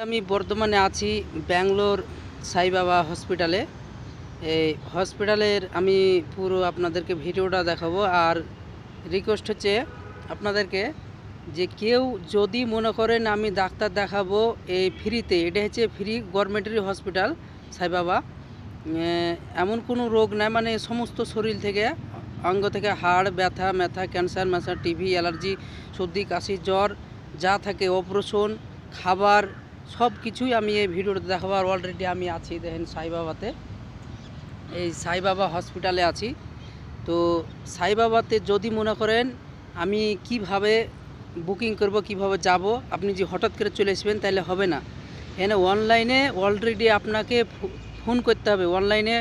আমি বর্তমানে আছি ব্যাঙ্গালোর সাই বাবা হসপিটালে। এই হসপিটালের আমি পুরো আপনাদেরকে ভিডিওটা দেখাবো। আর রিকোয়েস্ট হচ্ছে আপনাদেরকে যে কেউ যদি মনে করেন আমি ডাক্তার দেখাবো এই ফ্রিতে, এটা হচ্ছে ফ্রি গভর্নমেন্টেরই হসপিটাল সাই বাবা। এমন কোনো রোগ নাই, মানে সমস্ত শরীর থেকে অঙ্গ থেকে হাড় ব্যথা ম্যাথা ক্যান্সার ম্যাথা টিভি অ্যালার্জি সর্দি কাশি জ্বর যা থাকে অপারেশন খাবার সব কিছুই আমি এই ভিডিওতে দেখাবো। আর অলরেডি আমি আছি দেখেন সাই বাবাতে, এই সাই বাবা হসপিটালে আছি। তো সাই বাবাতে যদি মনে করেন আমি কিভাবে বুকিং করব কিভাবে যাব, আপনি যে হঠাৎ করে চলে আসবেন তাহলে হবে না। এখানে অনলাইনে অলরেডি আপনাকে ফোন করতে হবে। অনলাইনে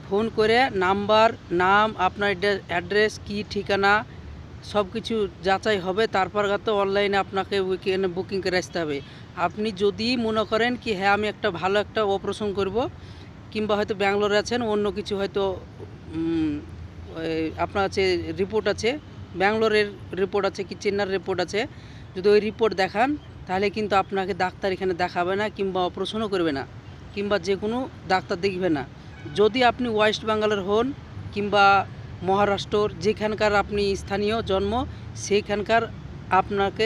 ফোন করে নাম্বার নাম আপনার অ্যাড্রেস কি ঠিকানা সব কিছু যাচাই হবে, তারপর তো অনলাইনে আপনাকে উইকেন্ডে বুকিং করে আসতে হবে। আপনি যদি মনে করেন কি হ্যাঁ আমি একটা ভালো একটা অপারেশন করব, কিংবা হয়তো ব্যাঙ্গালোরে আছেন অন্য কিছু হয়তো আপনার আছে রিপোর্ট আছে ব্যাঙ্গালোরের রিপোর্ট আছে কি চেন্নাইয়ের রিপোর্ট আছে, যদি ওই রিপোর্ট দেখান তাহলে কিন্তু আপনাকে ডাক্তার এখানে দেখাবে না কিংবা অপারেশনও করবে না কিংবা যে কোনো ডাক্তার দেখবে না। যদি আপনি ওয়েস্ট বেঙ্গলের হন কিংবা মহারাষ্ট্র যেখানকার আপনি স্থানীয় জন্ম সেইখানকার আপনাকে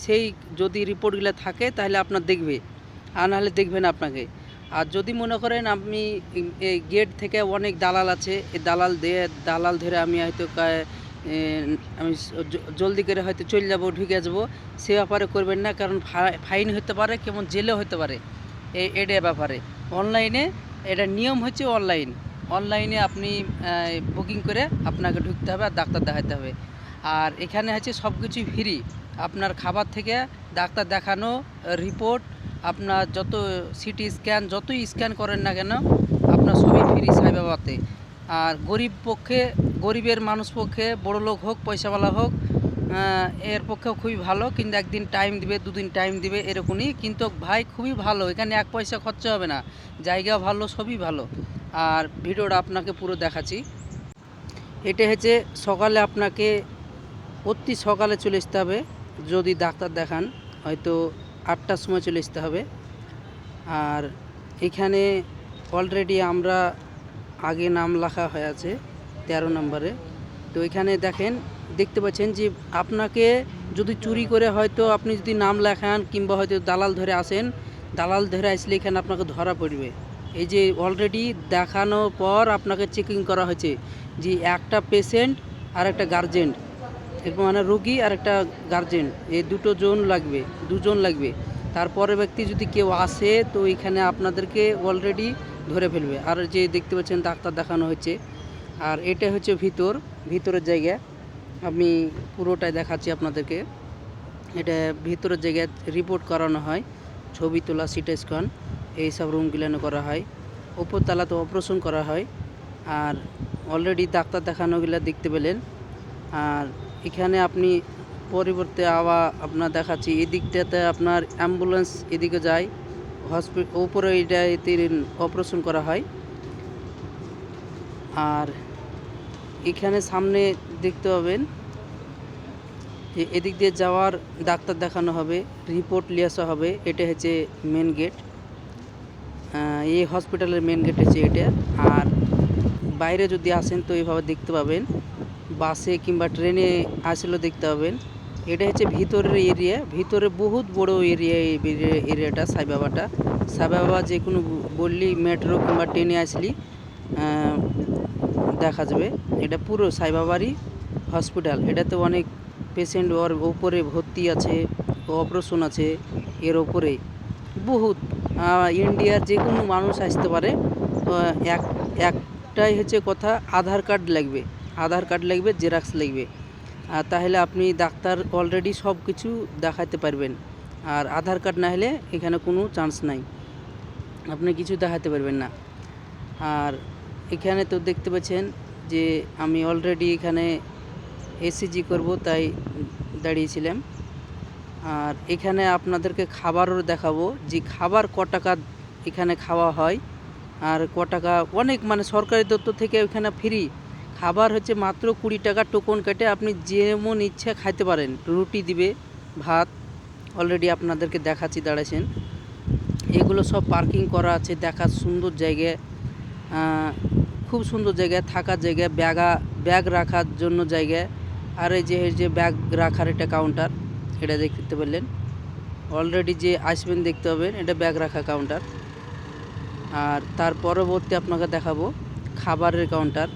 সেই যদি রিপোর্টগুলো থাকে তাহলে আপনার দেখবে, আর নাহলে দেখবে না আপনাকে। আর যদি মনে করেন আপনি এই গেট থেকে অনেক দালাল আছে, এই দালাল ধরে আমি হয়তো আমি জলদি করে হয়তো চলে যাবো ঢুকে যাবো, সে ব্যাপারে করবেন না, কারণ ফাইন হতে পারে কেমন জেলেও হতে পারে এটা ব্যাপারে। অনলাইনে এটা নিয়ম হচ্ছে অনলাইনে আপনি বুকিং করে আপনাকে ঢুকতে হবে আর ডাক্তার দেখাতে হবে। আর এখানে হচ্ছে সব কিছুই ফ্রি, আপনার খাবার থেকে ডাক্তার দেখানো রিপোর্ট আপনার যত সিটি স্ক্যান যতই স্ক্যান করেন না কেন আপনার সবই ফ্রি সাই বাবাতে। আর গরিবের মানুষ পক্ষে বড় লোক হোক পয়সাওয়ালা হোক এর পক্ষেও খুবই ভালো, কিন্তু একদিন টাইম দিবে দুদিন টাইম দিবে এরকমই, কিন্তু ভাই খুবই ভালো, এখানে এক পয়সা খরচা হবে না, জায়গা ভালো সবই ভালো। আর ভিডিওটা আপনাকে পুরো দেখাচ্ছি। এটা হচ্ছে সকালে আপনাকে অতি সকালে চলে আসতে হবে, যদি ডাক্তার দেখান হয়তো 8টার সময় চলে আসতে হবে। আর এখানে অলরেডি আমরা আগে নাম লেখা হয়ে আছে 13 নম্বরে। তো এখানে দেখতে পাচ্ছেন যে আপনাকে যদি চুরি করে হয়তো আপনি যদি নাম লেখান কিংবা হয়তো দালাল ধরে আসেন, দালাল ধরে আসলে এখানে আপনাকে ধরা পড়বে। এই যে অলরেডি দেখানোর পর আপনাকে চেকিং করা হয়েছে যে একটা পেশেন্ট আর একটা গার্জেন, মানে রোগী আর একটা গার্জেন, এই দুজন লাগবে। তারপরে ব্যক্তি যদি কেউ আসে তো এখানে আপনাদেরকে অলরেডি ধরে ফেলবে। আর যে দেখতে পাচ্ছেন ডাক্তার দেখানো হচ্ছে, আর এটা হচ্ছে ভিতরের জায়গা, আমি পুরোটাই দেখাচ্ছি আপনাদেরকে। এটা ভিতরের জায়গায় রিপোর্ট করানো হয়, ছবি তোলা সিটি স্ক্যান এইসব রুমগুলো করা হয়, উপরতলাতে অপারেশন করা হয়। আর অলরেডি ডাক্তার দেখানোগুলো দেখতে পেলেন। আর এখানে আপনি পরিবর্তে আবার আপনার দেখাচ্ছি এদিকটাতে আপনার অ্যাম্বুলেন্স এদিকে যায়, উপরে এটাতে অপারেশন করা হয়। আর এখানে সামনে দেখতে পাবেন যে এদিক দিয়ে যাওয়ার ডাক্তার দেখানো হবে, রিপোর্ট নিয়ে আসা হবে। এটা হচ্ছে মেন গেট, এই হসপিটালের মেন গেট হচ্ছে এটা। আর বাইরে যদি আসেন তো এইভাবে দেখতে পাবেন, বাসে কিংবা ট্রেনে আসলেও দেখতে পাবেন। এটা হচ্ছে ভিতরের এরিয়া, ভিতরে বহুত বড় এরিয়াটা সাই বাবা যে কোনো বললি মেট্রো কিংবা ট্রেনে আসলি দেখা যাবে। এটা পুরো সাই বাবারই হসপিটাল, এটাতে অনেক পেশেন্ট ওর উপরে ভর্তি আছে, অপারেশন আছে এর ওপরে বহুত ইন্ডিয়ার যে কোনো মানুষ আসতে পারে। একটাই হচ্ছে কথা, আধার কার্ড লাগবে জেরক্স লাগবে, তাহলে আপনি ডাক্তার অলরেডি সব কিছু দেখাতে পারবেন। আর আধার কার্ড না হলে এখানে কোনো চান্স নাই, আপনি কিছু দেখাতে পারবেন না। আর এখানে তো দেখতে পাচ্ছেন যে আমি অলরেডি এখানে এসিজি করব তাই দাঁড়িয়েছিলাম। আর এখানে আপনাদেরকে খাবারও দেখাবো যে খাবার ক টাকা এখানে খাওয়া হয় আর ক টাকা, অনেক মানে সরকারি দপ্তর থেকে এখানে ফ্রি খাবার হচ্ছে মাত্র 20 টাকা টোকন কেটে আপনি যেমন ইচ্ছা খাইতে পারেন। রুটি দিবে, ভাত অলরেডি আপনাদেরকে দেখাচ্ছি দাঁড়াইছেন। এগুলো সব পার্কিং করা আছে, দেখার সুন্দর জায়গা, খুব সুন্দর জায়গা, থাকার জায়গা, ব্যাগ রাখার জন্য জায়গা। আর এই যে ব্যাগ রাখার একটা কাউন্টার, এটা দেখতে পেলেন। অলরেডি যে আসবেন দেখতে পাবেন এটা ব্যাগ রাখা কাউন্টার। আর তার পরবর্তী আপনাকে দেখাবো খাবারের কাউন্টার,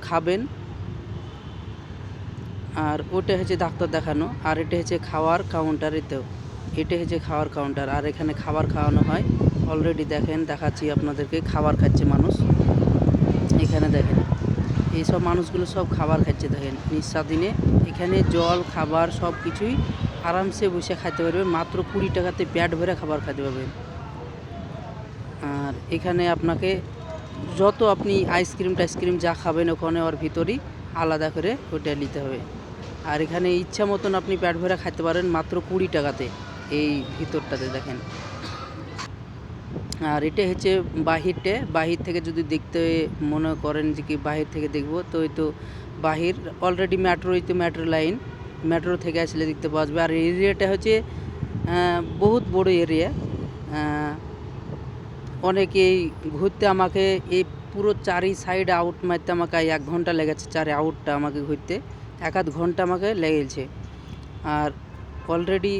খাবেন। আর ওটা হচ্ছে ডাক্তার দেখানো, আর এটা হচ্ছে খাওয়ার কাউন্টার। এটা হচ্ছে খাওয়ার কাউন্টার, আর এখানে খাবার খাওয়ানো হয়। অলরেডি দেখাচ্ছি আপনাদেরকে, খাবার খাচ্ছে মানুষ। এখানে দেখেন এইসব মানুষগুলো সব খাবার খাচ্ছে, দেখেন নিঃস্বাধীনে। এখানে জল খাবার সব কিছুই আরামসে বসে খাইতে পারবেন, মাত্র 20 টাকাতে পেট ভরে খাবার খেতে পারবেন। আর এখানে আপনাকে যত আপনি আইসক্রিম যা খাবেন ওখানে ওর ভিতরেই আলাদা করে ওটা নিতে হবে। আর এখানে ইচ্ছা মতন আপনি পেট ভরে খাইতে পারেন মাত্র 20 টাকাতে, এই ভিতরটাতে দেখেন। আর এটা হচ্ছে বাহির থেকে যদি দেখতে মনে করেন যে কি বাহির থেকে দেখবো, তো এই তো বাহির অলরেডি মেট্রো লাইন, মেট্রো থেকে আসলে দেখতে পাওয়া যাবে। আর এরিয়াটা হচ্ছে বহুত বড় এরিয়া। অনেকেই ঘুরতে আমাকে এই পুরো চারি সাইড আউট মারতে আমাকে 1 ঘন্টা লেগেছে, চারি আউটটা আমাকে ঘুরতে 1-1.5 ঘন্টা আমাকে লেগেছে। আর অলরেডি